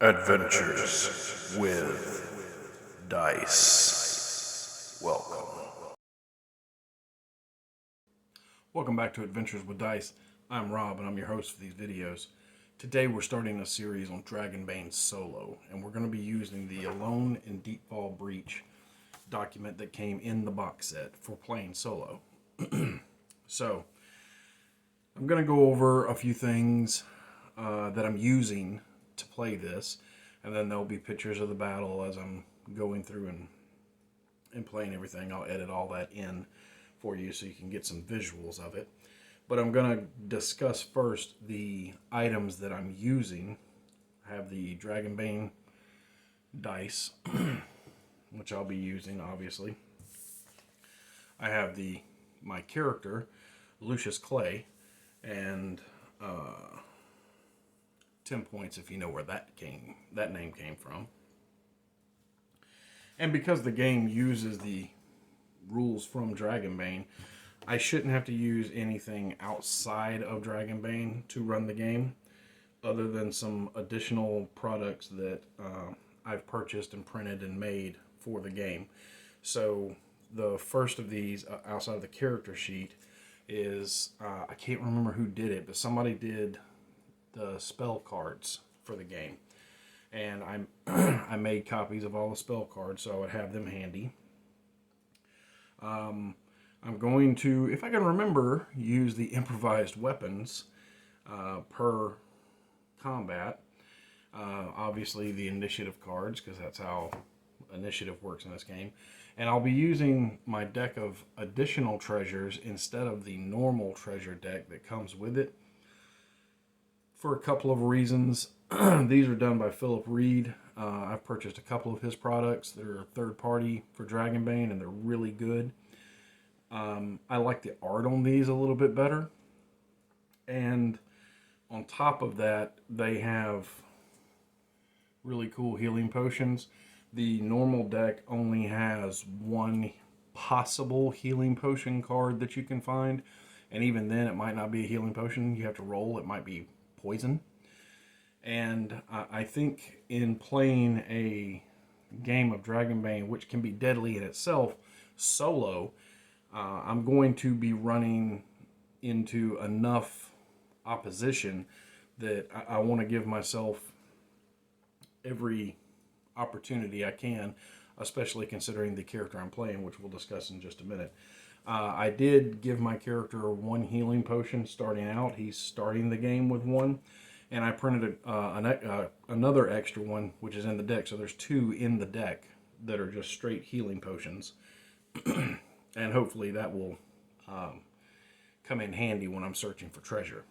Adventures with Dice. Welcome back to Adventures with Dice. I'm Rob and I'm your host for these videos. Today we're starting a series on Dragonbane Solo, and we're going to be using the Alone in Deepfall Breach document that came in the box set for playing solo. So, I'm going to go over a few things that I'm using to play this, and then there'll be pictures of the battle as I'm going through and playing everything. I'll edit all that in for you so you can get some visuals of it. But I'm going to discuss first the items that I'm using. I have the Dragonbane dice, which I'll be using, obviously. I have my character, Lucius Clay, and 10 points if you know where that name came from. And because the game uses the rules from Dragonbane, I shouldn't have to use anything outside of Dragonbane to run the game, other than some additional products that I've purchased and printed and made for the game. So the first of these, outside of the character sheet, is, I can't remember who did it, but somebody did the spell cards for the game. And I made copies of all the spell cards so I would have them handy. I'm going to, if I can remember, use the improvised weapons per combat. Obviously the initiative cards, because that's how initiative works in this game. And I'll be using my deck of additional treasures instead of the normal treasure deck that comes with it, for a couple of reasons. These are done by Philip Reed. I've purchased a couple of his products. They're a third party for Dragonbane, and they're really good. I like the art on these a little bit better. And on top of that, they have really cool healing potions. The normal deck only has one possible healing potion card that you can find. And even then, it might not be a healing potion. You have to roll. It might be poison. And I think in playing a game of Dragonbane, which can be deadly in itself, solo, I'm going to be running into enough opposition that I want to give myself every opportunity I can, especially considering the character I'm playing, which we'll discuss in just a minute. I did give my character one healing potion starting out. He's starting the game with one. And I printed another extra one, which is in the deck. So there's two in the deck that are just straight healing potions. And hopefully that will come in handy when I'm searching for treasure.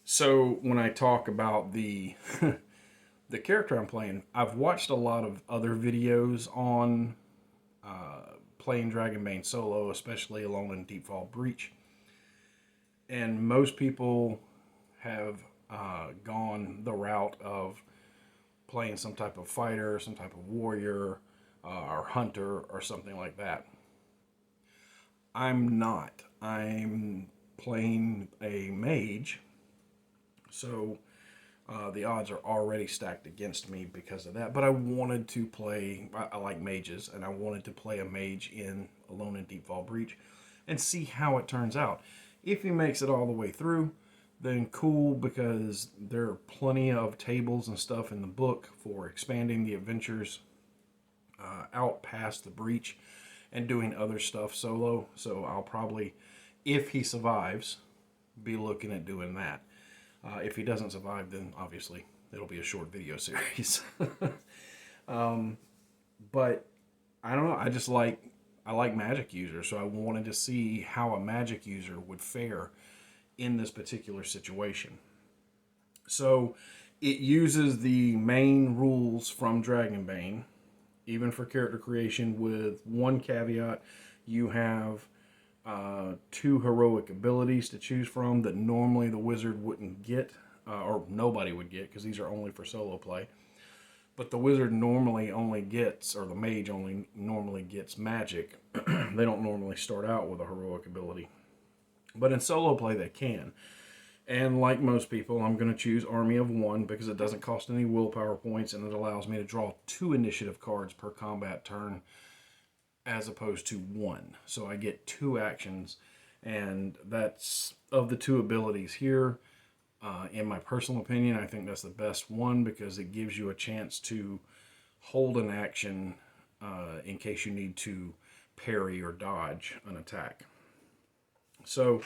So when I talk about the the character I'm playing, I've watched a lot of other videos on playing Dragonbane solo, especially Alone in Deepfall Breach. And most people have gone the route of playing some type of fighter, some type of warrior, or hunter, or something like that. I'm not. I'm playing a mage, so the odds are already stacked against me because of that. But I wanted to play, I like mages, and I wanted to play a mage in Alone in Deepfall Breach and see how it turns out. If he makes it all the way through, then cool, because there are plenty of tables and stuff in the book for expanding the adventures out past the breach and doing other stuff solo. So I'll probably, if he survives, be looking at doing that. If he doesn't survive, then obviously it'll be a short video series. But I don't know, I like magic users, so I wanted to see how a magic user would fare in this particular situation. So it uses the main rules from Dragonbane, even for character creation, with one caveat. You have 2 heroic abilities to choose from that normally the wizard wouldn't get, or nobody would get, because these are only for solo play. But the wizard normally only gets, or the mage only normally gets magic. They don't normally start out with a heroic ability. But in solo play they can. And like most people, I'm going to choose Army of One because it doesn't cost any willpower points and it allows me to draw 2 initiative cards per combat turn as opposed to 1. So I get 2 actions, and that's of the 2 abilities here. In my personal opinion, I think that's the best one because it gives you a chance to hold an action in case you need to parry or dodge an attack. So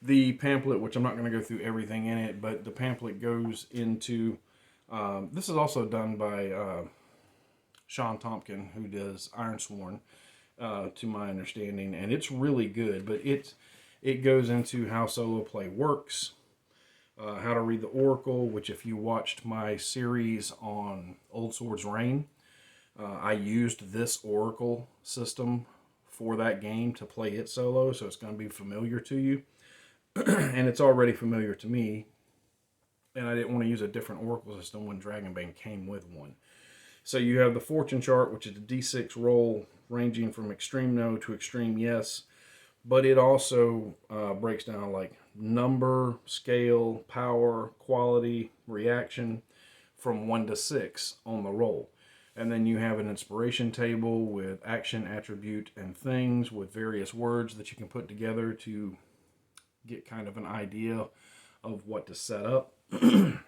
the pamphlet, which I'm not going to go through everything in it, but the pamphlet goes into, this is also done by Sean Tompkin, who does Ironsworn, to my understanding, and it's really good, but it goes into how solo play works, how to read the Oracle, which if you watched my series on Old Sword's Reign, I used this Oracle system for that game to play it solo, so it's going to be familiar to you. And it's already familiar to me, and I didn't want to use a different Oracle system when Dragonbane came with one. So you have the fortune chart, which is a D6 roll ranging from extreme no to extreme yes, but it also breaks down like number, scale, power, quality, reaction from 1 to 6 on the roll. And then you have an inspiration table with action, attribute, and things with various words that you can put together to get kind of an idea of what to set up. The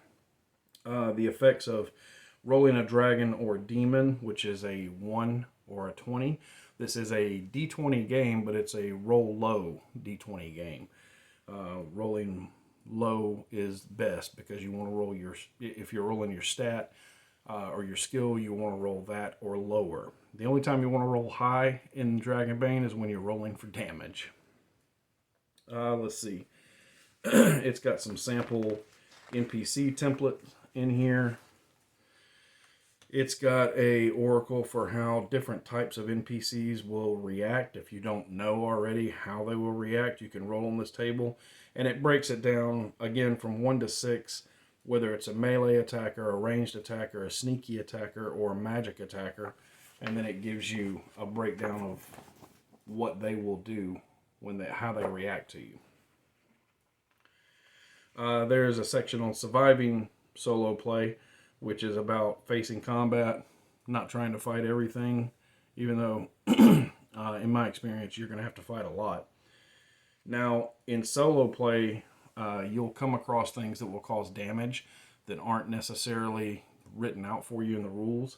effects of rolling a dragon or demon, which is a 1 or a 20. This is a D20 game, but it's a roll low D20 game. Rolling low is best because you want to roll if you're rolling your stat or your skill, you want to roll that or lower. The only time you want to roll high in Dragonbane is when you're rolling for damage. Let's see. It's got some sample NPC template in here. It's got a oracle for how different types of NPCs will react. If you don't know already how they will react, you can roll on this table. And it breaks it down, again, from 1 to 6, whether it's a melee attacker, a ranged attacker, a sneaky attacker, or a magic attacker. And then it gives you a breakdown of what they will do, how they react to you. There's a section on surviving solo play, which is about facing combat, not trying to fight everything, even though, in my experience, you're going to have to fight a lot. Now, in solo play, you'll come across things that will cause damage that aren't necessarily written out for you in the rules.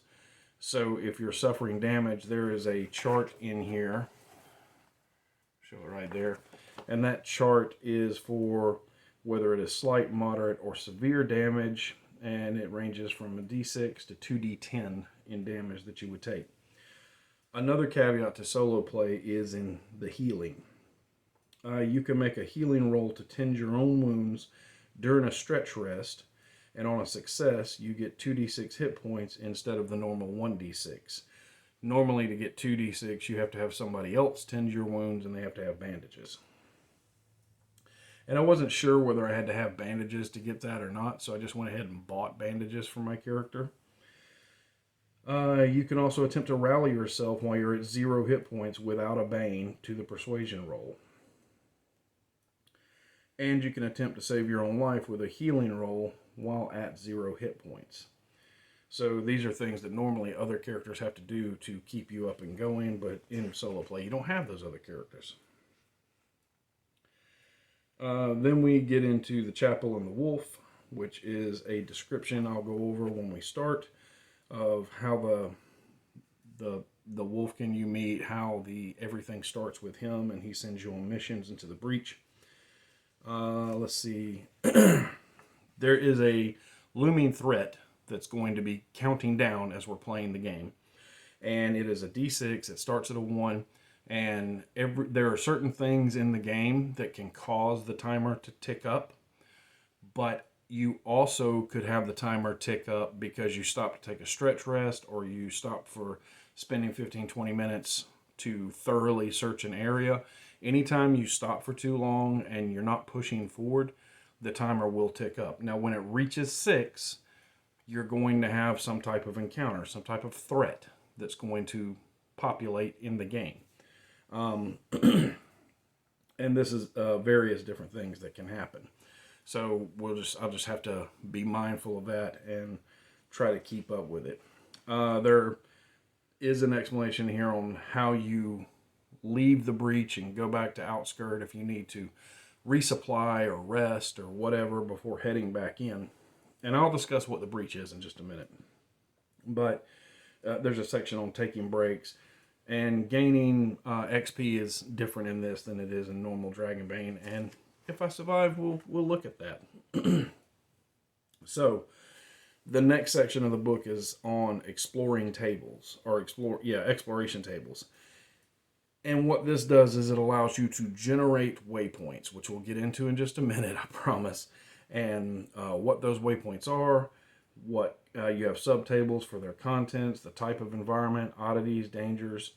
So if you're suffering damage, there is a chart in here. Show it right there. And that chart is for whether it is slight, moderate, or severe damage, and it ranges from a D6 to 2D10 in damage that you would take. Another caveat to solo play is in the healing. You can make a healing roll to tend your own wounds during a stretch rest, and on a success, you get 2d6 hit points instead of the normal 1d6. Normally, to get 2d6, you have to have somebody else tend your wounds, and they have to have bandages. And I wasn't sure whether I had to have bandages to get that or not, so I just went ahead and bought bandages for my character. You can also attempt to rally yourself while you're at 0 hit points without a bane to the persuasion roll. And you can attempt to save your own life with a healing roll while at 0 hit points. So these are things that normally other characters have to do to keep you up and going, but in solo play you don't have those other characters. Then we get into the Chapel and the Wolf, which is a description I'll go over when we start of how the Wolfkin you meet, how everything starts with him, and he sends you on missions into the breach. Let's see. There is a looming threat that's going to be counting down as we're playing the game, and it is a D6. It starts at a 1. And there are certain things in the game that can cause the timer to tick up, but you also could have the timer tick up because you stop to take a stretch rest, or you stop for spending 15-20 minutes to thoroughly search an area. Anytime you stop for too long and you're not pushing forward, the timer will tick up. Now, when it reaches 6, you're going to have some type of encounter, some type of threat that's going to populate in the game. And this is various different things that can happen. So I'll just have to be mindful of that and try to keep up with it. There is an explanation here on how you leave the breach and go back to outskirt if you need to resupply or rest or whatever before heading back in. And I'll discuss what the breach is in just a minute. But there's a section on taking breaks, and gaining XP is different in this than it is in normal Dragonbane. And if I survive, we'll look at that. So the next section of the book is on exploring tables, or exploration tables. And what this does is it allows you to generate waypoints, which we'll get into in just a minute, I promise. And what those waypoints are, what you have subtables for their contents, the type of environment, oddities, dangers.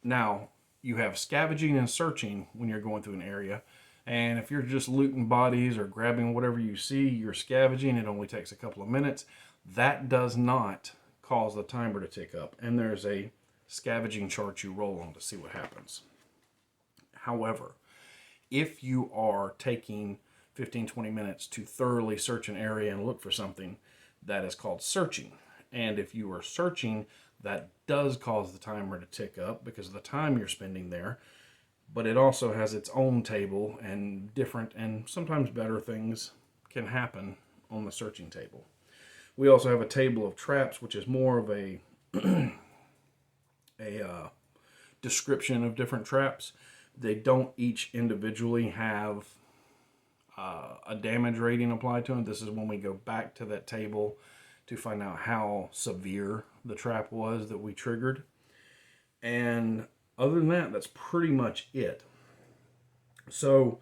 Now, you have scavenging and searching when you're going through an area. And if you're just looting bodies or grabbing whatever you see, you're scavenging. It only takes a couple of minutes. That does not cause the timer to tick up. And there's a scavenging chart you roll on to see what happens. However, if you are taking 15-20 minutes to thoroughly search an area and look for something, that is called searching. And if you are searching, that does cause the timer to tick up because of the time you're spending there. But it also has its own table, and different and sometimes better things can happen on the searching table. We also have a table of traps, which is more of a description of different traps. They don't each individually have a damage rating applied to them. This is when we go back to that table to find out how severe the trap was that we triggered. And other than that, that's pretty much it. So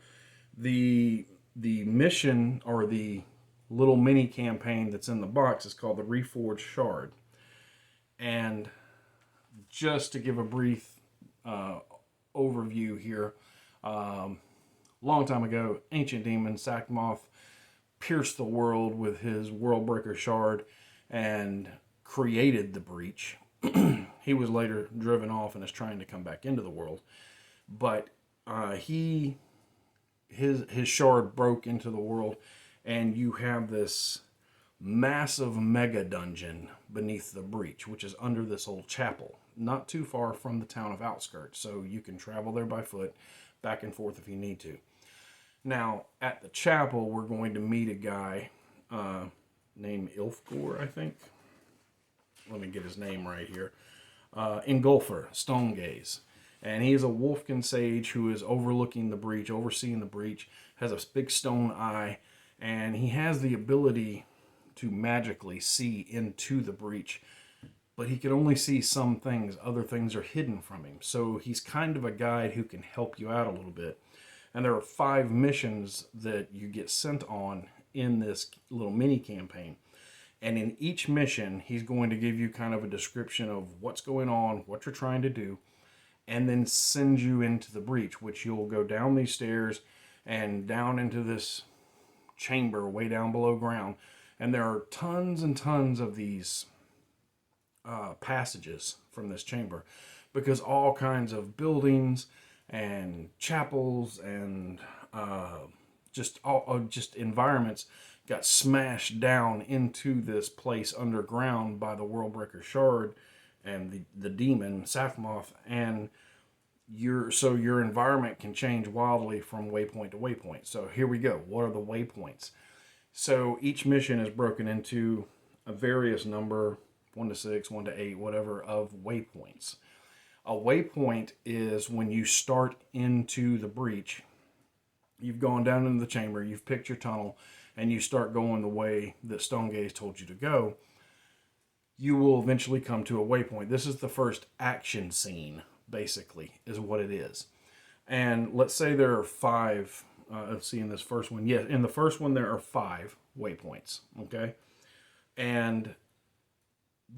the mission, or the little mini campaign that's in the box, is called the Reforged Shard. And just to give a brief overview here, long time ago, ancient demon Sakmoth pierced the world with his Worldbreaker Shard and created the breach. He was later driven off and is trying to come back into the world. But his shard broke into the world, and you have this massive mega dungeon beneath the breach, which is under this old chapel, not too far from the town of Outskirts. So you can travel there by foot, back and forth if you need to. Now, at the chapel, we're going to meet a guy named Ilfgor, I think. Let me get his name right here. Ingolfer Stonegaze. And he is a Wolfkin sage who is overlooking the breach, overseeing the breach, has a big stone eye, and he has the ability to magically see into the breach. But he can only see some things. Other things are hidden from him. So he's kind of a guide who can help you out a little bit. And there are 5 missions that you get sent on in this little mini campaign. And in each mission, he's going to give you kind of a description of what's going on, what you're trying to do, and then send you into the breach, which you'll go down these stairs and down into this chamber way down below ground. And there are tons and tons of these passages from this chamber, because all kinds of buildings and chapels and just environments got smashed down into this place underground by the Worldbreaker Shard and the demon Sakmoth, and your environment can change wildly from waypoint to waypoint. So here we go. What are the waypoints? So each mission is broken into a various number, 1 to 6, 1 to 8, whatever, of waypoints. A waypoint is when you start into the breach. You've gone down into the chamber, you've picked your tunnel, and you start going the way that Stonegaze told you to go. You will eventually come to a waypoint. This is the first action scene, basically, is what it is. And let's say there are 5. Let's see, in this first one. Yes, in the first one there are 5 waypoints, okay? And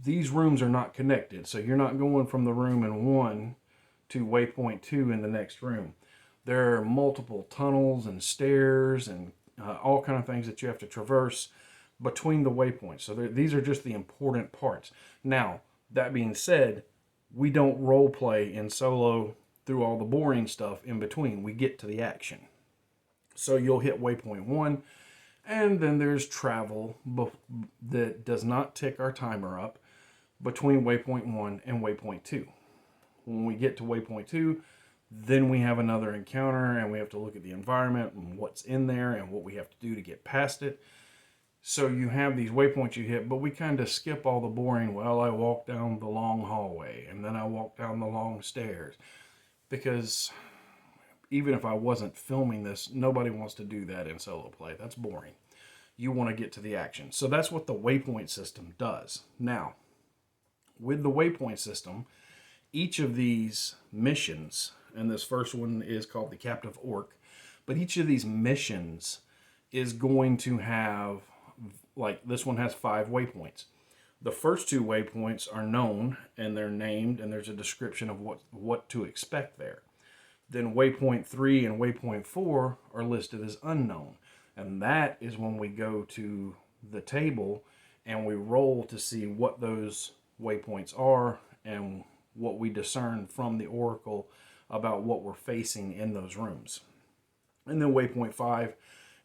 these rooms are not connected, so you're not going from the room in 1 to waypoint 2 in the next room. There are multiple tunnels and stairs and all kind of things that you have to traverse between the waypoints. So these are just the important parts. Now, that being said, we don't role play in solo through all the boring stuff in between. We get to the action. So you'll hit waypoint 1, and then there's travel that does not tick our timer up between waypoint 1 and waypoint 2. When we get to waypoint 2, then we have another encounter, and we have to look at the environment and what's in there and what we have to do to get past it. So you have these waypoints you hit, but we kind of skip all the boring, well, I walk down the long hallway, and then I walk down the long stairs. Because even if I wasn't filming this, nobody wants to do that in solo play. That's boring. You want to get to the action. So that's what the waypoint system does. Now, with the waypoint system, each of these missions, and this first one is called the Captive Orc, but each of these missions is going to have, like this one has 5 waypoints. The first 2 waypoints are known, and they're named, and there's a description of what to expect there. Then waypoint 3 and waypoint 4 are listed as unknown. And that is when we go to the table and we roll to see what those waypoints are and what we discern from the oracle about what we're facing in those rooms. And then waypoint 5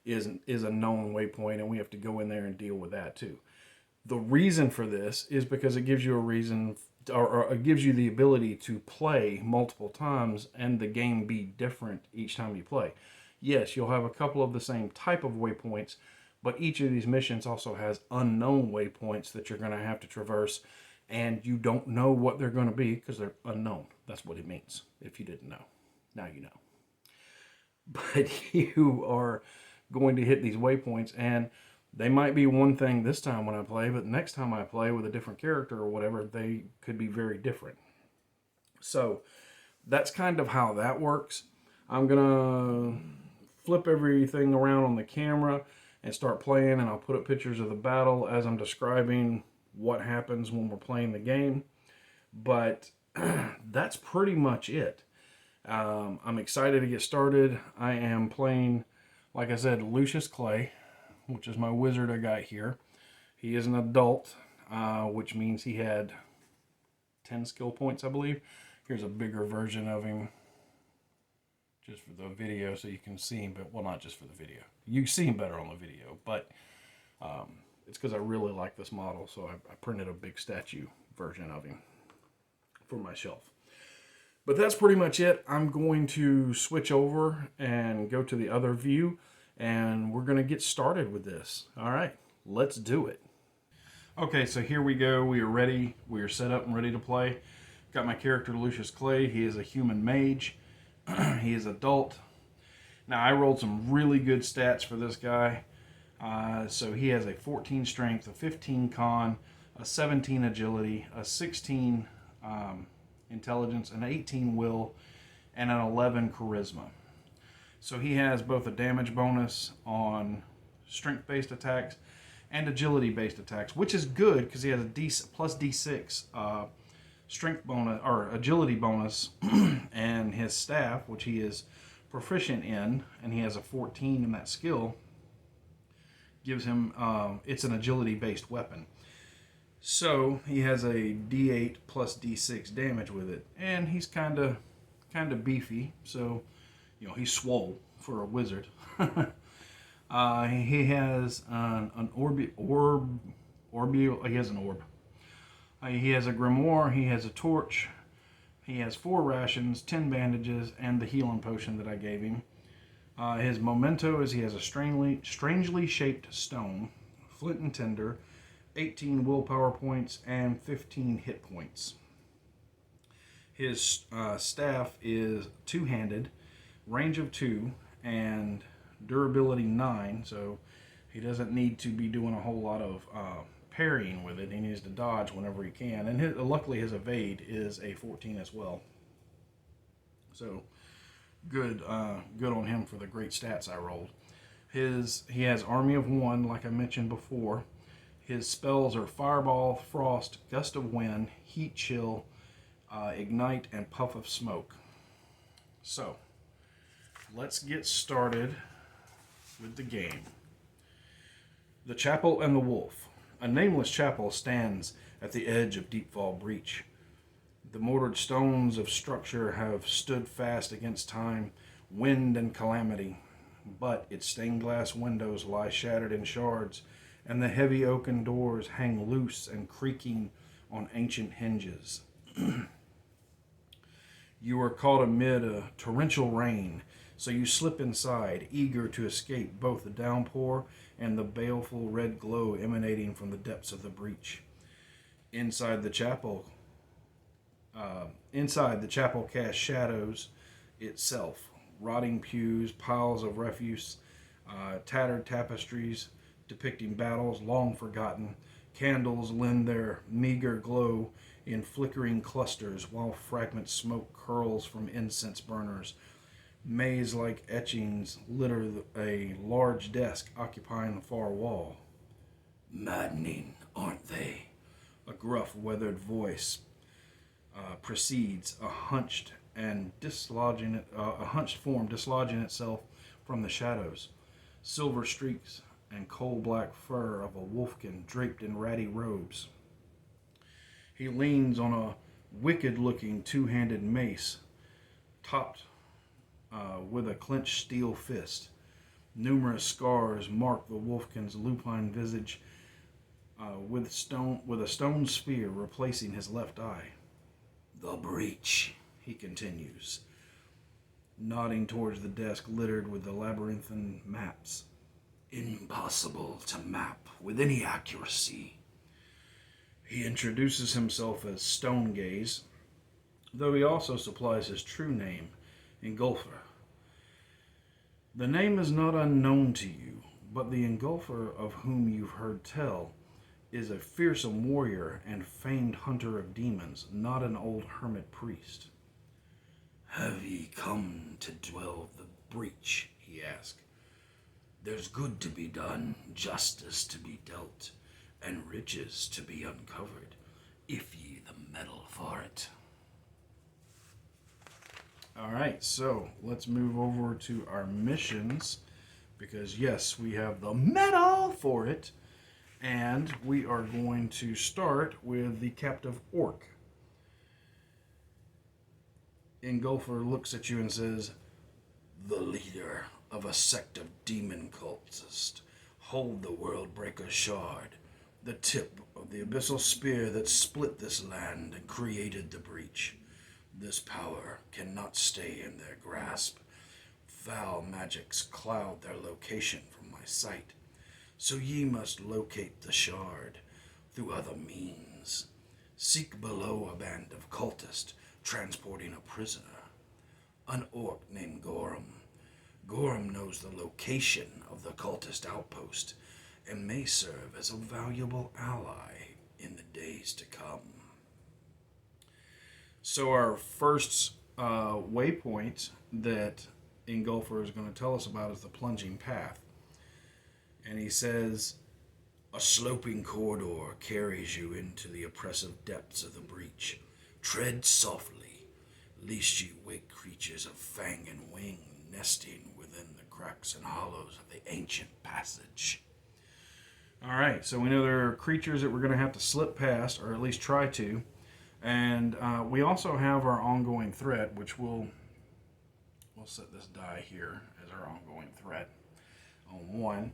is a known waypoint, and we have to go in there and deal with that too. The reason for this is because it gives you a reason, or it gives you the ability to play multiple times and the game be different each time you play. Yes, you'll have a couple of the same type of waypoints, but each of these missions also has unknown waypoints that you're going to have to traverse, and you don't know what they're going to be because they're unknown. That's what it means. If you didn't know, now you know. But you are going to hit these waypoints, and they might be one thing this time when I play, but next time I play with a different character or whatever, they could be very different. So that's kind of how that works. I'm going to flip everything around on the camera and start playing, and I'll put up pictures of the battle as I'm describing what happens when we're playing the game. But that's pretty much it. I'm excited to get started. I am playing, like I said, Lucius Clay, which is my wizard I got here. He is an adult, which means he had 10 skill points, I believe. Here's a bigger version of him, just for the video so you can see him, but well, not just for the video. You see him better on the video, but it's because I really like this model, so I printed a big statue version of him for my shelf. But that's pretty much it. I'm going to switch over and go to the other view, and we're going to get started with this. All right, let's do it. Okay, so here we go. We are ready. We are set up and ready to play. Got my character Lucius Clay. He is a human mage. He is adult. Now, I rolled some really good stats for this guy. So he has a 14 strength, a 15 con, a 17 agility, a 16 intelligence, an 18 will, and an 11 charisma. So he has both a damage bonus on strength-based attacks and agility-based attacks, which is good because he has a plus D6 strength bonus or agility bonus, and his staff, which he is proficient in, and he has a 14 in that skill, gives him it's an agility-based weapon. So he has a D8 plus D6 damage with it, and he's kind of beefy. So he's swole for a wizard. He has an orb. He has an orb. He has a grimoire. He has a torch. He has 4 rations, 10 bandages, and the healing potion that I gave him. His memento is he has a strangely shaped stone, flint and tinder, 18 willpower points, and 15 hit points. His staff is 2-handed, range of 2, and durability 9, so he doesn't need to be doing a whole lot of parrying with it. He needs to dodge whenever he can, and luckily his evade is a 14 as well. So good on him for the great stats I rolled. He has Army of 1, like I mentioned before. His spells are Fireball, Frost, Gust of Wind, Heat Chill, Ignite, and Puff of Smoke. So let's get started with the game. The Chapel and the Wolf. A nameless chapel stands at the edge of Deepfall Breach. The mortared stones of structure have stood fast against time, wind, and calamity. but its stained glass windows lie shattered in shards, and the heavy oaken doors hang loose and creaking on ancient hinges. You are caught amid a torrential rain, so you slip inside, eager to escape both the downpour and the baleful red glow emanating from the depths of the breach. Inside the chapel casts shadows itself. Rotting pews, piles of refuse, tattered tapestries depicting battles long forgotten. Candles lend their meager glow in flickering clusters, while fragment smoke curls from incense burners. Maze-like etchings litter a large desk occupying the far wall. Maddening, aren't they? A gruff, weathered voice precedes a hunched form dislodging itself from the shadows. Silver streaks and coal-black fur of a wolfkin draped in ratty robes. He leans on a wicked-looking two-handed mace, topped with a clenched steel fist. Numerous scars mark the wolfkin's lupine visage, with a stone spear replacing his left eye. The breach, he continues, nodding towards the desk littered with the labyrinthine maps. Impossible to map with any accuracy. He introduces himself as Stonegaze, though he also supplies his true name, Engulfer. The name is not unknown to you, but the Engulfer of whom you've heard tell is a fearsome warrior and famed hunter of demons, not an old hermit priest. Have ye come to dwell the breach? He asked. There's good to be done, justice to be dealt, and riches to be uncovered, if ye the mettle for it. Alright, so let's move over to our missions, because yes, we have the metal for it, and we are going to start with the captive orc. Engulfer looks at you and says, the leader of a sect of demon cultists hold the World-Breaker shard, the tip of the abyssal spear that split this land and created the breach. This power cannot stay in their grasp. Foul magics cloud their location from my sight, so ye must locate the shard through other means. Seek below a band of cultists transporting a prisoner, an orc named Gorham. Gorham knows the location of the cultist outpost and may serve as a valuable ally in the days to come. So our first waypoint that Engulfer is going to tell us about is the plunging path. And he says, a sloping corridor carries you into the oppressive depths of the breach. Tread softly, lest you wake creatures of fang and wing nesting within the cracks and hollows of the ancient passage. Alright, so we know there are creatures that we're going to have to slip past, or at least try to. And we also have our ongoing threat, which we'll set this die here as our ongoing threat. On 1,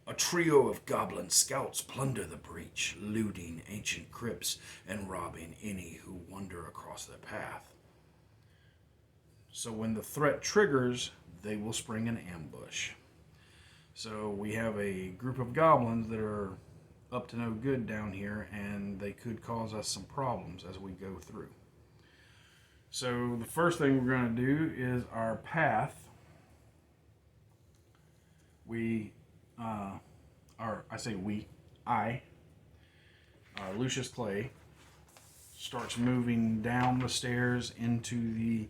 a trio of goblin scouts plunder the breach, looting ancient crypts and robbing any who wander across their path. So when the threat triggers, they will spring an ambush. So we have a group of goblins that are up to no good down here, and they could cause us some problems as we go through. So the first thing we're going to do is our path. Lucius Clay starts moving down the stairs into the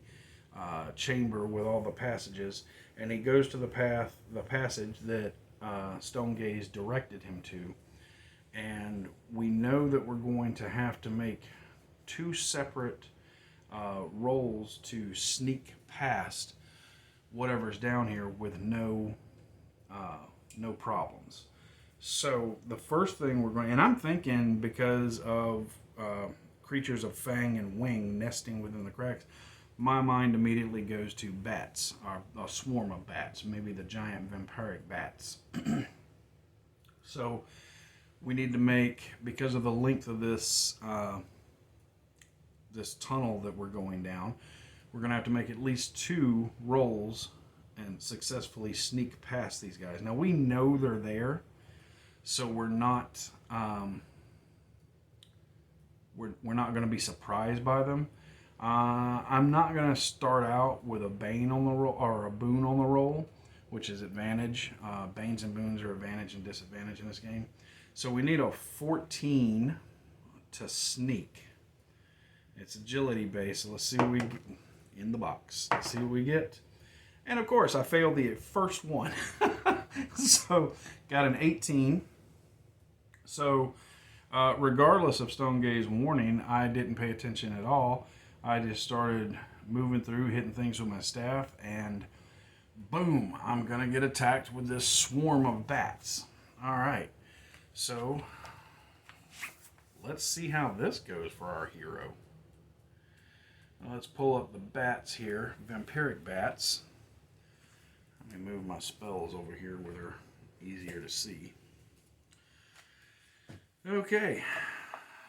chamber with all the passages, and he goes to the passage that Stonegaze directed him to. And we know that we're going to have to make 2 separate rolls to sneak past whatever's down here with no problems. So the first thing we're going, and I'm thinking because of creatures of fang and wing nesting within the cracks, my mind immediately goes to bats, or a swarm of bats, maybe the giant vampiric bats. So we need to make, because of the length of this this tunnel that we're going down, we're going to have to make at least 2 rolls and successfully sneak past these guys. Now we know they're there, so we're not going to be surprised by them. I'm not going to start out with a bane on the roll or a boon on the roll, which is advantage. Banes and boons are advantage and disadvantage in this game. So we need a 14 to sneak. It's agility based, so let's see what we get in the box. Let's see what we get. And of course, I failed the first one. So, got an 18. So, regardless of Stonegaze warning, I didn't pay attention at all. I just started moving through, hitting things with my staff, and boom, I'm going to get attacked with this swarm of bats. All right. So, let's see how this goes for our hero. Let's pull up the bats here, vampiric bats. Let me move my spells over here where they're easier to see. Okay,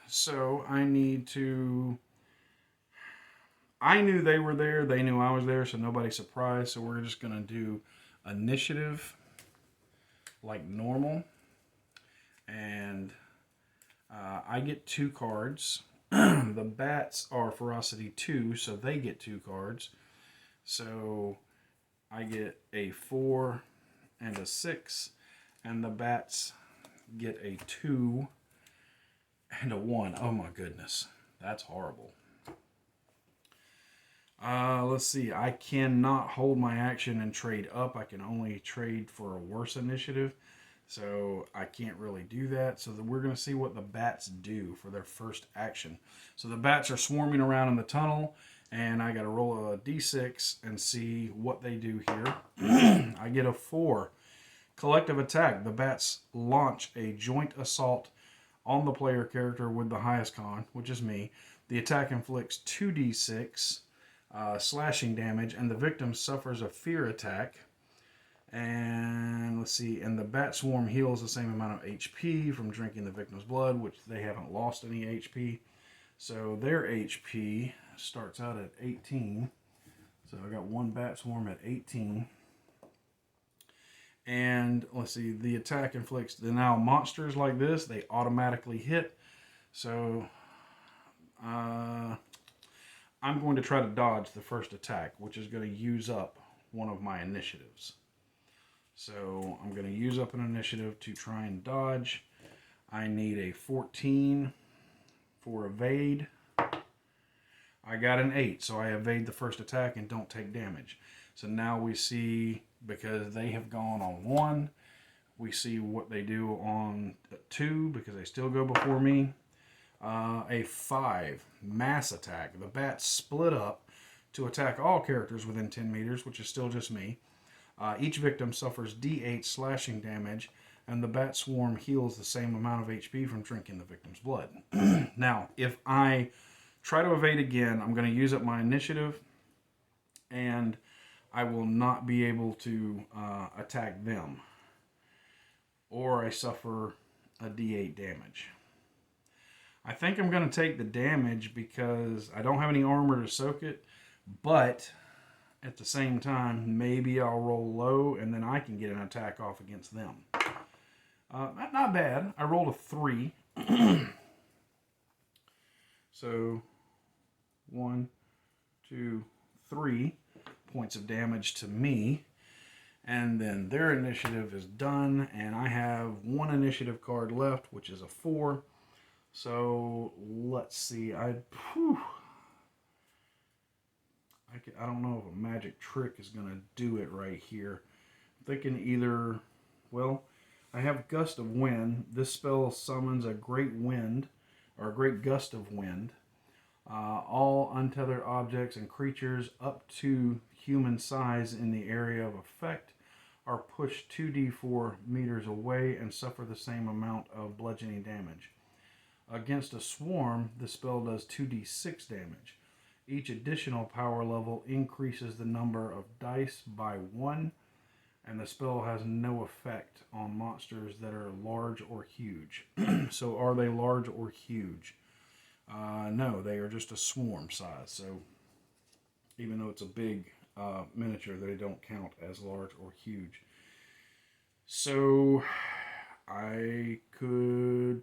so I knew they were there, they knew I was there, so nobody's surprised. So we're just gonna do initiative like normal. And I get 2 cards. The bats are ferocity 2, so they get 2 cards. So I get a 4 and a 6, and the bats get a 2 and a 1. Oh my goodness, that's horrible. Let's see, I cannot hold my action and trade up. I can only trade for a worse initiative. So I can't really do that. So we're going to see what the bats do for their first action. So the bats are swarming around in the tunnel, and I got to roll a d6 and see what they do here. I get a 4. Collective attack. The bats launch a joint assault on the player character with the highest con, which is me. The attack inflicts 2d6 slashing damage, and the victim suffers a fear attack. And let's see, and the bat swarm heals the same amount of HP from drinking the victim's blood, which they haven't lost any HP. So their HP starts out at 18. So I got 1 bat swarm at 18. And let's see, the attack inflicts, now monsters like this, they automatically hit. So I'm going to try to dodge the first attack, which is going to use up one of my initiatives. So I'm going to use up an initiative to try and dodge. I need a 14 for evade. I got an 8, so I evade the first attack and don't take damage. So now we see, because they have gone on 1, we see what they do on 2, because they still go before me. A 5, mass attack. The bats split up to attack all characters within 10 meters, which is still just me. Each victim suffers D8 slashing damage, and the bat swarm heals the same amount of HP from drinking the victim's blood. Now, if I try to evade again, I'm going to use up my initiative, and I will not be able to attack them. Or I suffer a D8 damage. I think I'm going to take the damage because I don't have any armor to soak it, but at the same time, maybe I'll roll low and then I can get an attack off against them. Not bad. I rolled a 3. So, 1, 2, 3 points of damage to me. And then their initiative is done, and I have 1 initiative card left, which is a 4. So, let's see. I don't know if a magic trick is going to do it right here. I'm thinking either, well, I have Gust of Wind. This spell summons a great wind, or a great gust of wind. All untethered objects and creatures up to human size in the area of effect are pushed 2d4 meters away and suffer the same amount of bludgeoning damage. Against a swarm, the spell does 2d6 damage. Each additional power level increases the number of dice by 1, and the spell has no effect on monsters that are large or huge. So are they large or huge? No, they are just a swarm size. So even though it's a big miniature, they don't count as large or huge. So I could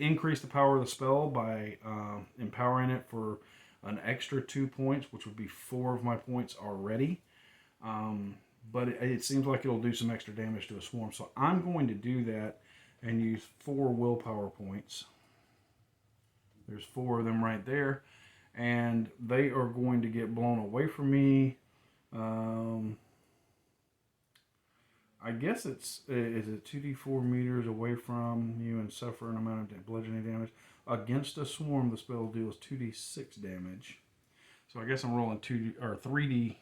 increase the power of the spell by empowering it for an extra 2 points, which would be 4 of my points already. But it seems like it'll do some extra damage to a swarm. So I'm going to do that and use 4 willpower points. There's 4 of them right there. And they are going to get blown away from me. I guess is it 2d4 meters away from you and suffer an amount of bludgeoning damage. Against a swarm, the spell deals 2d6 damage. So I guess I'm rolling 3d.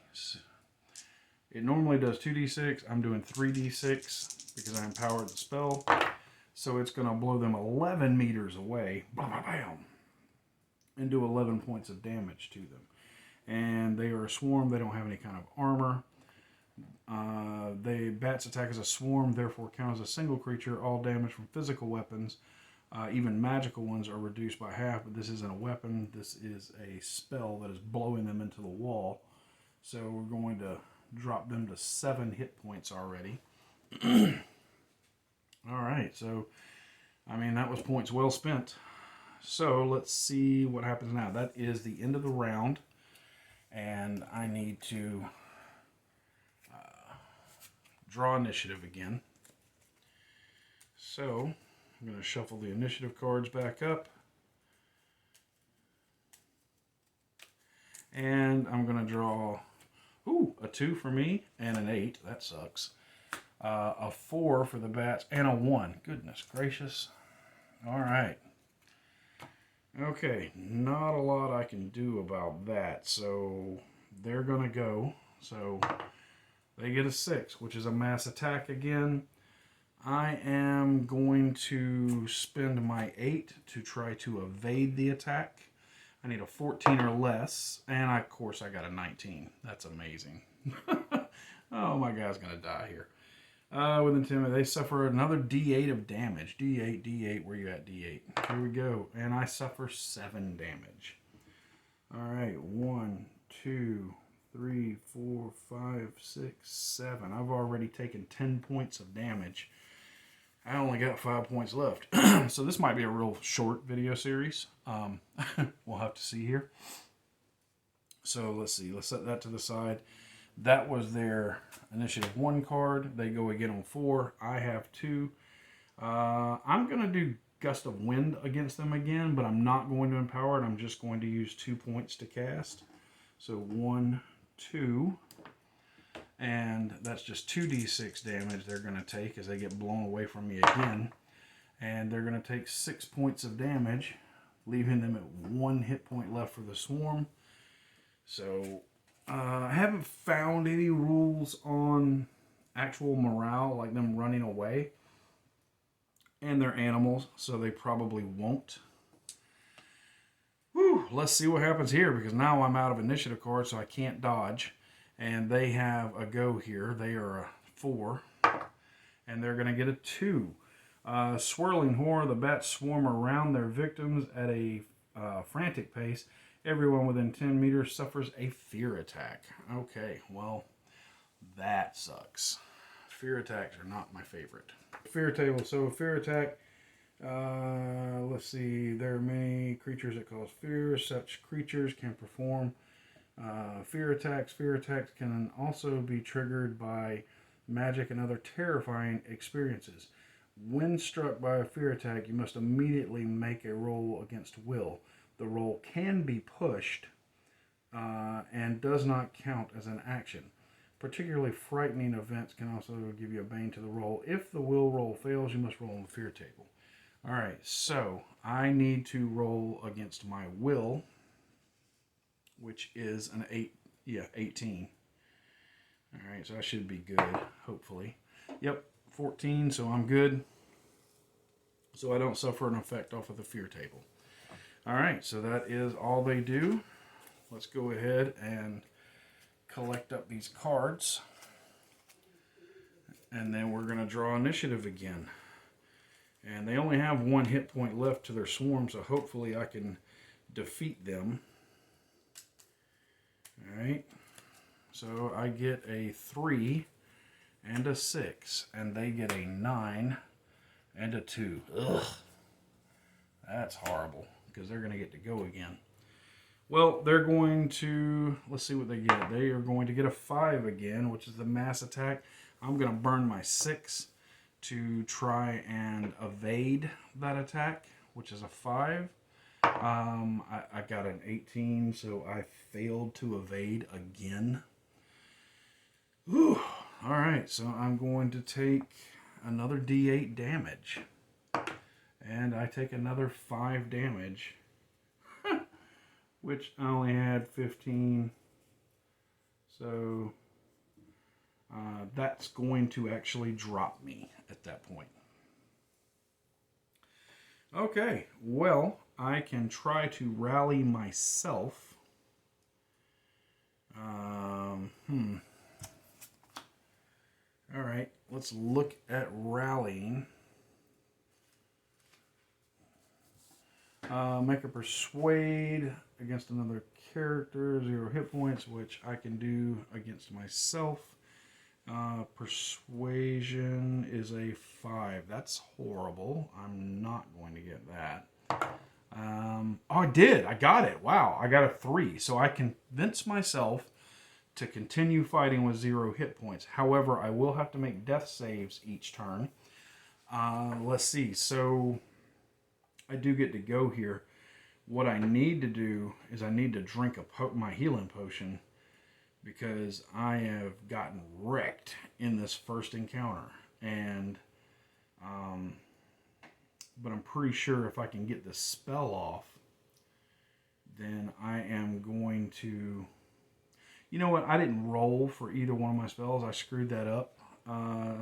It normally does 2d6. I'm doing 3d6 because I empowered the spell. So it's going to blow them 11 meters away. Bam, bam, bam, and do 11 points of damage to them. And they are a swarm. They don't have any kind of armor. Bats attack as a swarm, therefore count as a single creature. All damage from physical weapons, even magical ones, are reduced by half. But this isn't a weapon. This is a spell that is blowing them into the wall. So we're going to drop them to 7 hit points already. All right, so I mean that was points well spent. So let's see what happens now. That is the end of the round, and I need to draw initiative again. So I'm going to shuffle the initiative cards back up, and I'm going to draw a 2 for me and an 8. That sucks. A 4 for the bats and a 1. Goodness gracious. All right. Okay, not a lot I can do about that. So they're going to go. So they get a 6, which is a mass attack again. I am going to spend my 8 to try to evade the attack. I need a 14 or less, and of course I got a 19. That's amazing. Oh, my guy's going to die here. With intimidate, they suffer another D8 of damage. D8, D8, where you at, D8? Here we go. And I suffer 7 damage. All right, 1, 2, 3, 4, 5, 6, 7. I've already taken 10 points of damage. I only got 5 points left. So this might be a real short video series. We'll have to see here. So let's see. Let's set that to the side. That was their initiative 1 card. They go again on 4. I have 2. I'm going to do Gust of Wind against them again, but I'm not going to empower it. I'm just going to use 2 points to cast. So 1, 2. And that's just 2d6 damage they're going to take as they get blown away from me again. And they're going to take 6 points of damage, leaving them at 1 hit point left for the swarm. So I haven't found any rules on actual morale, like them running away. And they're animals, so they probably won't. Whew, let's see what happens here, because now I'm out of initiative cards, so I can't dodge. And they have a go here. They are a 4. And they're going to get a 2. Swirling horror, the bats swarm around their victims at a frantic pace. Everyone within 10 meters suffers a fear attack. Okay, well, that sucks. Fear attacks are not my favorite. Fear table. So fear attack. Let's see. There are many creatures that cause fear. Such creatures can perform fear attacks. Fear attacks can also be triggered by magic and other terrifying experiences. When struck by a fear attack, you must immediately make a roll against will. The roll can be pushed and does not count as an action. Particularly frightening events can also give you a bane to the roll. If the will roll fails, you must roll on the fear table. All right, so I need to roll against my will, which is an 18. All right, so I should be good, hopefully. Yep, 14, so I'm good. So I don't suffer an effect off of the fear table. All right, so that is all they do. let's go ahead and collect up these cards. And then we're going to draw initiative again. And they only have 1 hit point left to their swarm, so hopefully I can defeat them. Alright. So I get a 3 and a 6, and they get a 9 and a 2. Ugh. That's horrible, because they're going to get to go again. Well, they're going to, let's see what they get. They are going to get a 5 again, which is the mass attack. I'm going to burn my 6 to try and evade that attack, which is a 5. I got an 18, so I failed to evade again. Whew. All right, so I'm going to take another D8 damage. And I take another 5 damage, which I only had 15. So that's going to actually drop me at that point. Okay, well, I can try to rally myself. All right, let's look at rallying. Make a persuade against another character, 0 hit points, which I can do against myself. Persuasion is a 5. That's horrible. I'm not going to get that. Oh, I did. I got it. Wow, I got a 3. So I convince myself to continue fighting with 0 hit points. However, I will have to make death saves each turn. Let's see. So I do get to go here. What I need to do is I need to drink my healing potion, because I have gotten wrecked in this first encounter. And but I'm pretty sure if I can get the spell off, then I am going to... You know what? I didn't roll for either one of my spells. I screwed that up.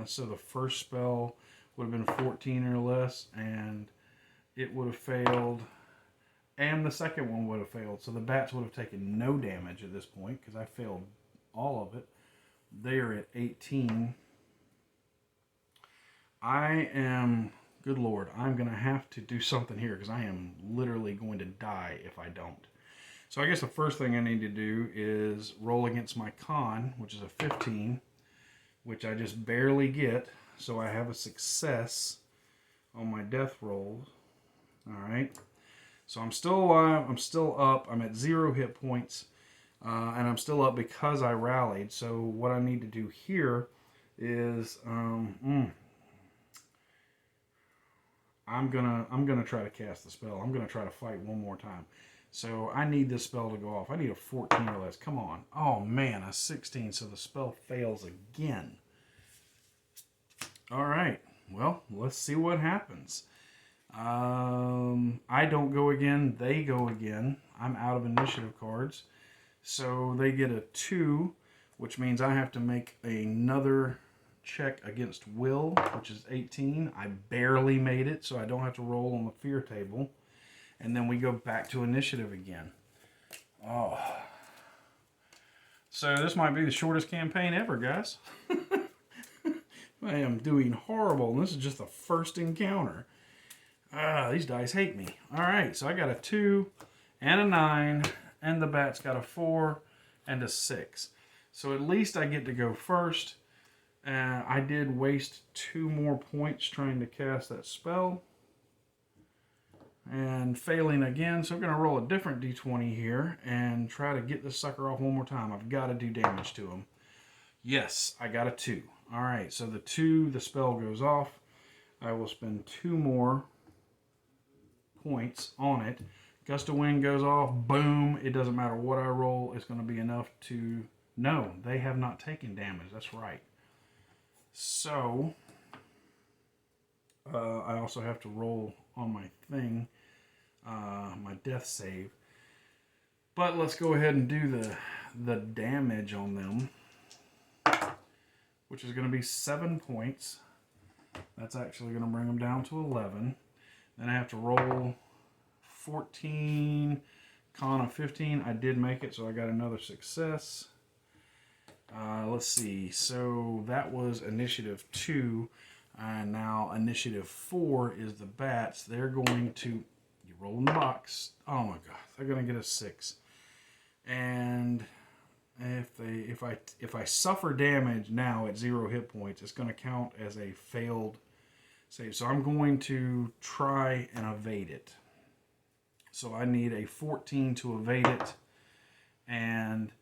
So the first spell would have been 14 or less, and it would have failed. And the second one would have failed. So the bats would have taken no damage at this point, because I failed all of it. They are at 18. I am... Good Lord, I'm going to have to do something here, because I am literally going to die if I don't. So I guess the first thing I need to do is roll against my con, which is a 15, which I just barely get. So I have a success on my death rolls. All right. So I'm still alive. I'm still up. I'm at 0 hit points. And I'm still up because I rallied. So what I need to do here is... I'm gonna try to cast the spell. I'm gonna try to fight one more time. So I need this spell to go off. I need a 14 or less. Come on. Oh man, a 16. So the spell fails again. All right. Well, let's see what happens. I don't go again. They go again. I'm out of initiative cards. So they get a 2, which means I have to make another check against will, which is 18. I barely made it, so I don't have to roll on the fear table. And then we go back to initiative again. Oh. So this might be the shortest campaign ever, guys. I am doing horrible, and this is just the first encounter. These dice hate me. All right, so I got a 2 and a 9, and the bat's got a 4 and a 6. So at least I get to go first. I did waste 2 more points trying to cast that spell. And failing again, so I'm going to roll a different d20 here and try to get this sucker off one more time. I've got to do damage to him. Yes, I got a 2. All right, so the 2, the spell goes off. I will spend 2 more points on it. Gust of wind goes off. Boom. It doesn't matter what I roll. It's going to be enough to... No, they have not taken damage. That's right. So, I also have to roll on my thing, my death save. But let's go ahead and do the damage on them, which is going to be 7 points. That's actually going to bring them down to 11. Then I have to roll 14, con of 15. I did make it, so I got another success. Let's see. So that was initiative 2. And now initiative 4 is the bats. They're going to... You roll in the box. Oh my god. They're going to get a 6. And if I suffer damage now at 0 hit points, it's going to count as a failed save. So I'm going to try and evade it. So I need a 14 to evade it. And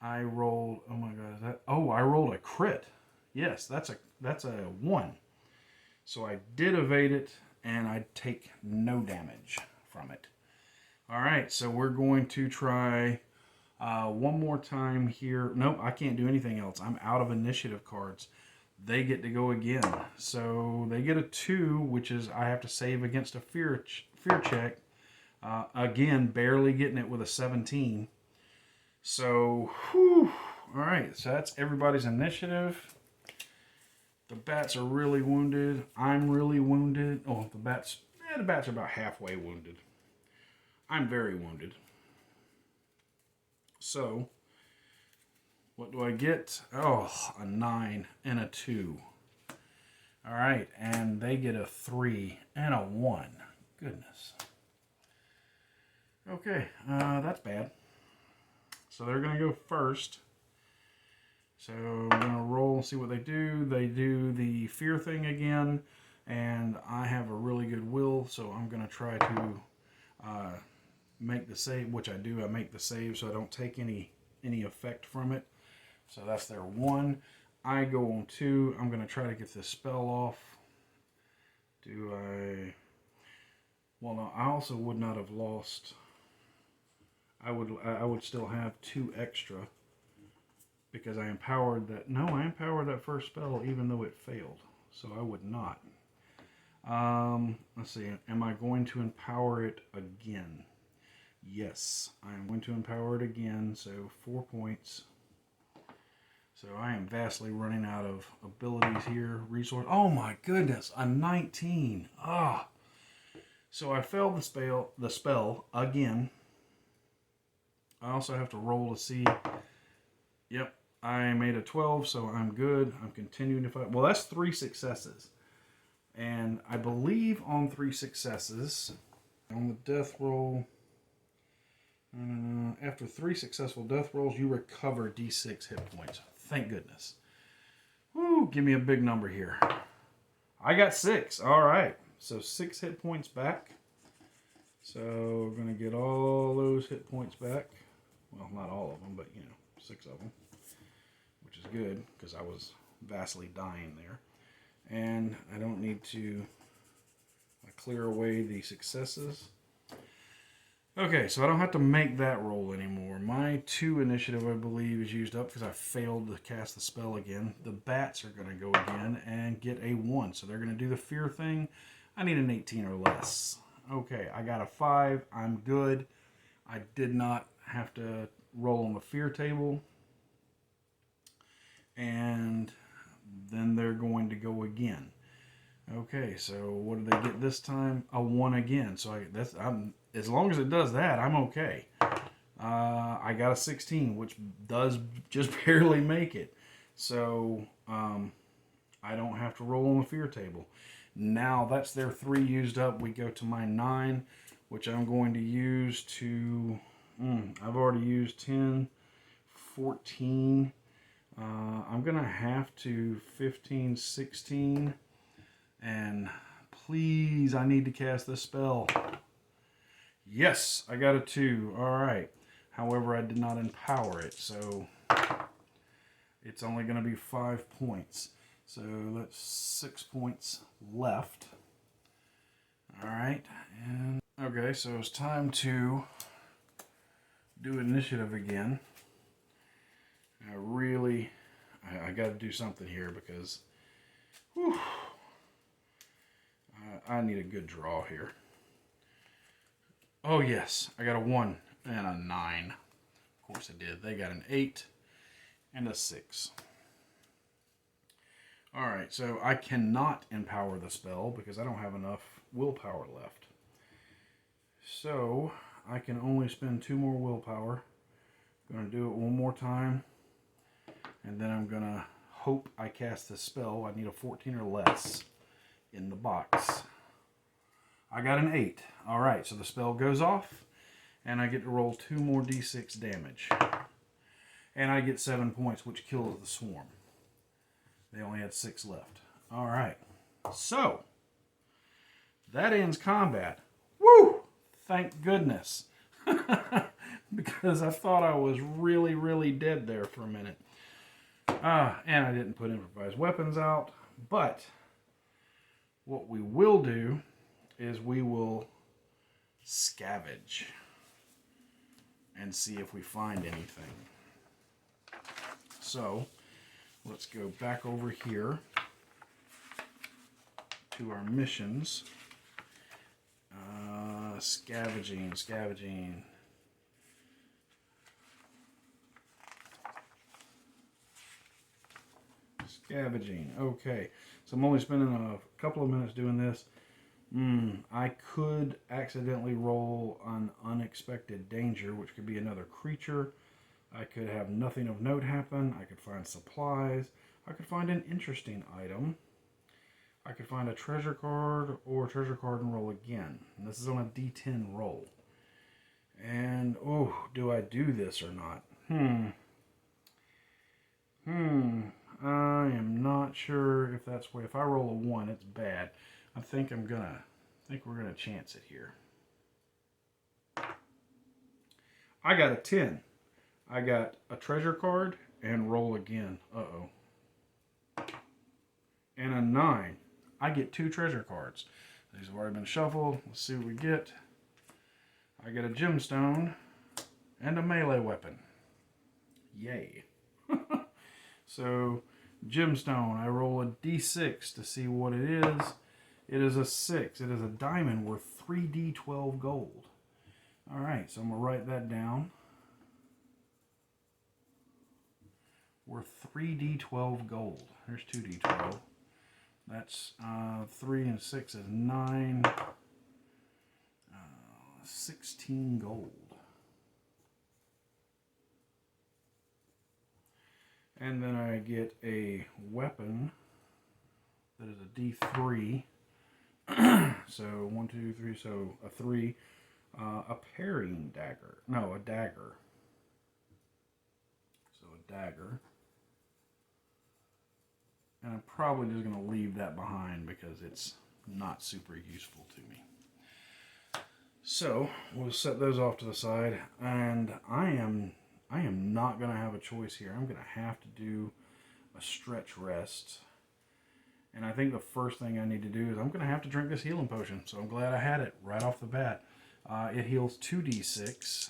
I rolled, oh my god, I rolled a crit. Yes, that's a 1. So I did evade it, and I take no damage from it. All right, so we're going to try one more time here. Nope, I can't do anything else. I'm out of initiative cards. They get to go again. So they get a 2, which is I have to save against a fear check. Again, barely getting it with a 17. So, whew. All right, so that's everybody's initiative. The bats are really wounded. I'm really wounded. Oh, the bats are about halfway wounded. I'm very wounded. So, what do I get? Oh, a 9 and a 2. All right, and they get a 3 and a 1. Goodness. Okay, that's bad. So they're going to go first. So I'm going to roll and see what they do. They do the fear thing again, and I have a really good will, so I'm going to try to make the save, which I do. I make the save so I don't take any effect from it. So that's their 1. I go on 2. I'm going to try to get this spell off. Do I... Well, no, I also would not have lost... I would still have 2 extra. Because I empowered that... No, I empowered that first spell even though it failed. So I would not. Let's see. Am I going to empower it again? Yes. I am going to empower it again. So 4 points. So I am vastly running out of abilities here. Resource. Oh my goodness. A 19. Ah. So I failed the spell again. I also have to roll to see... Yep. I made a 12, so I'm good. I'm continuing to fight. Well, that's 3 successes. And I believe on 3 successes, on the death roll, after 3 successful death rolls, you recover D6 hit points. Thank goodness. Woo, give me a big number here. I got 6. All right. So 6 hit points back. So we're going to get all those hit points back. Well, not all of them, but, 6 of them. Which is good, because I was vastly dying there. And I don't need to clear away the successes. Okay, so I don't have to make that roll anymore. My 2 initiative, I believe, is used up because I failed to cast the spell again. The bats are going to go again and get a 1. So they're going to do the fear thing. I need an 18 or less. Okay, I got a 5. I'm good. I did not have to roll on the fear table. And then they're going to go again. Okay, so what do they get this time? A 1 again. So as long as it does that, I'm okay. I got a 16, which does just barely make it. So I don't have to roll on the fear table. Now that's their 3 used up. We go to my 9, which I'm going to use to... I've already used 10, 14... I'm going to have to 15, 16, and please, I need to cast this spell. Yes, I got a 2. All right. However, I did not empower it, so it's only going to be 5 points. So that's 6 points left. All right. And okay, so it's time to do initiative again. I got to do something here because I need a good draw here. Oh yes, I got a 1 and a 9. Of course I did. They got an 8 and a 6. Alright, so I cannot empower the spell because I don't have enough willpower left. So I can only spend 2 more willpower. I'm going to do it one more time. And then I'm going to hope I cast this spell. I need a 14 or less in the box. I got an 8. Alright, so the spell goes off. And I get to roll 2 more d6 damage. And I get 7 points, which kills the swarm. They only had 6 left. Alright. So, that ends combat. Woo! Thank goodness. Because I thought I was really, really dead there for a minute. And I didn't put improvised weapons out. But, what we will do is we will scavenge and see if we find anything. So, let's go back over here to our missions. Scavenging. Okay, so I'm only spending a couple of minutes doing this. I could accidentally roll an unexpected danger, which could be another creature. I could have nothing of note happen. I could find supplies. I could find an interesting item. I could find a treasure card or a treasure card and roll again. And this is on a D10 roll. And, oh, do I do this or not? I am not sure if that's where, if I roll a 1, it's bad. I think we're gonna chance it here. I got a 10. I got a treasure card and roll again. Uh-oh. And a 9. I get 2 treasure cards. These have already been shuffled. Let's see what we get. I get a gemstone and a melee weapon. Yay. So, gemstone. I roll a d6 to see what it is. It is a 6. It is a diamond worth 3d12 gold. Alright, so I'm going to write that down. Worth 3d12 gold. There's 2d12. That's 3 and 6 is 9. 16 gold. And then I get a weapon that is a d3. So 1, 2, 3, so a 3. A parrying dagger. No, a dagger. So a dagger. And I'm probably just going to leave that behind because it's not super useful to me. So we'll set those off to the side, and I am not going to have a choice here. I'm going to have to do a stretch rest. And I think the first thing I need to do is I'm going to have to drink this healing potion. So I'm glad I had it right off the bat. It heals 2d6.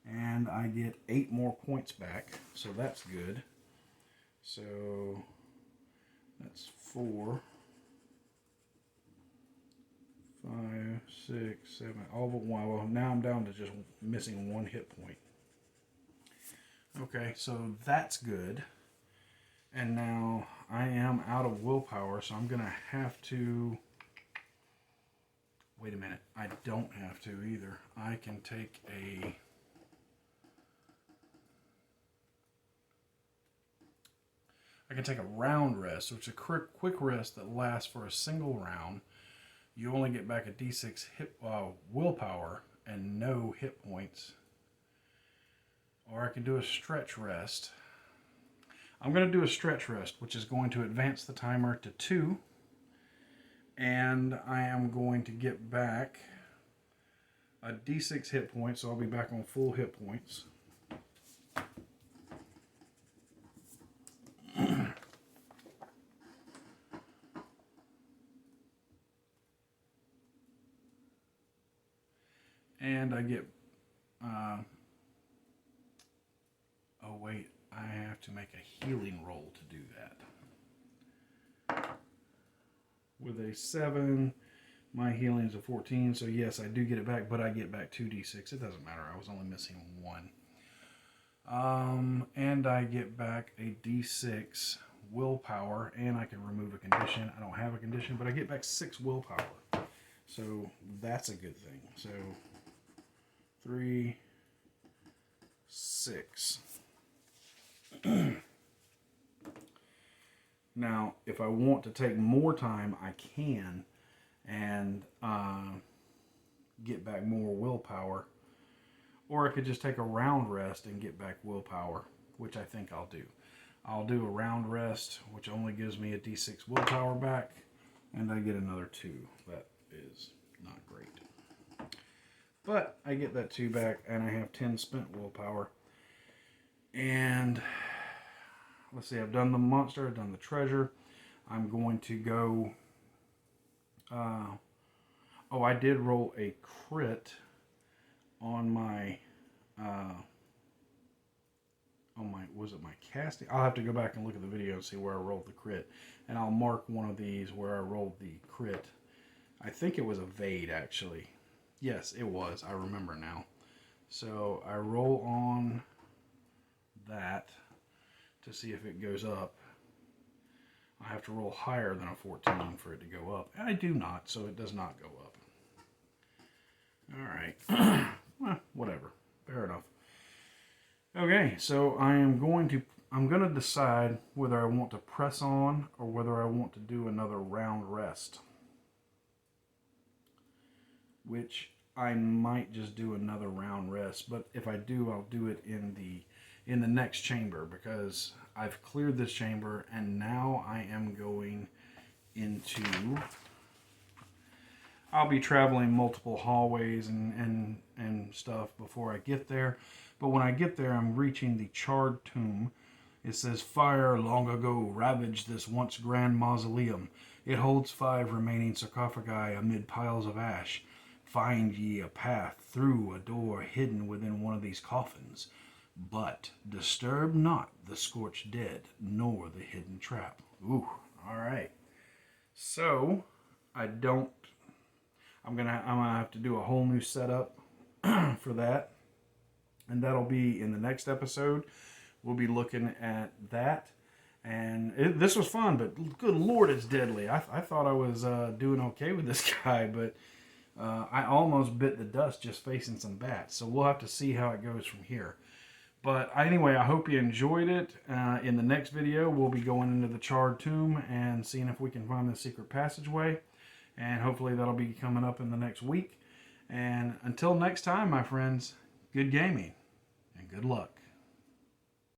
And I get 8 more points back. So that's good. So that's 4, 5, 6, 7, all but 1. Well, now I'm down to just missing 1 hit point. Okay, so that's good. And now I am out of willpower, so I'm going to have to... Wait a minute. I don't have to either. I can take a... round rest, which is a quick rest that lasts for a single round. You only get back a d6 willpower and no hit points. Or I can do a stretch rest. I'm going to do a stretch rest, which is going to advance the timer to 2. And I am going to get back a d6 hit point, so I'll be back on full hit points. And I get, oh wait, I have to make a healing roll to do that. With a 7, my healing is a 14, so yes, I do get it back, but I get back 2d6. It doesn't matter, I was only missing 1. And I get back a d6 willpower, and I can remove a condition. I don't have a condition, but I get back 6 willpower. So that's a good thing. So 3, 6. Now, if I want to take more time, I can, and get back more willpower. Or I could just take a round rest and get back willpower, which I think I'll do. I'll do a round rest, which only gives me a d6 willpower back, and I get another 2. That is not great. But I get that 2 back, and I have 10 spent willpower. And let's see, I've done the monster, I've done the treasure. I'm going to go... oh, I did roll a crit on my... was it my casting? I'll have to go back and look at the video and see where I rolled the crit. And I'll mark one of these where I rolled the crit. I think it was evade, actually. Yes, it was. I remember now. So I roll on that to see if it goes up. I have to roll higher than a 14 for it to go up. And I do not, so it does not go up. Alright. Well, whatever. Fair enough. Okay, so I'm going to decide whether I want to press on or whether I want to do another round rest. Which I might just do another round rest, but if I do, I'll do it in the next chamber, because I've cleared this chamber and now I am going into... I'll be traveling multiple hallways and stuff before I get there. But when I get there, I'm reaching the charred tomb. It says, "Fire long ago ravaged this once grand mausoleum. It holds 5 remaining sarcophagi amid piles of ash. Find ye a path through a door hidden within one of these coffins. But disturb not the scorched dead, nor the hidden trap." Ooh, all right. So, I'm gonna have to do a whole new setup for that. And that'll be in the next episode. We'll be looking at that. And this was fun, but good Lord, it's deadly. I thought I was doing okay with this guy, but I almost bit the dust just facing some bats. So we'll have to see how it goes from here. But anyway, I hope you enjoyed it. In the next video, we'll be going into the charred tomb and seeing if we can find the secret passageway. And hopefully that'll be coming up in the next week. And until next time, my friends, good gaming and good luck.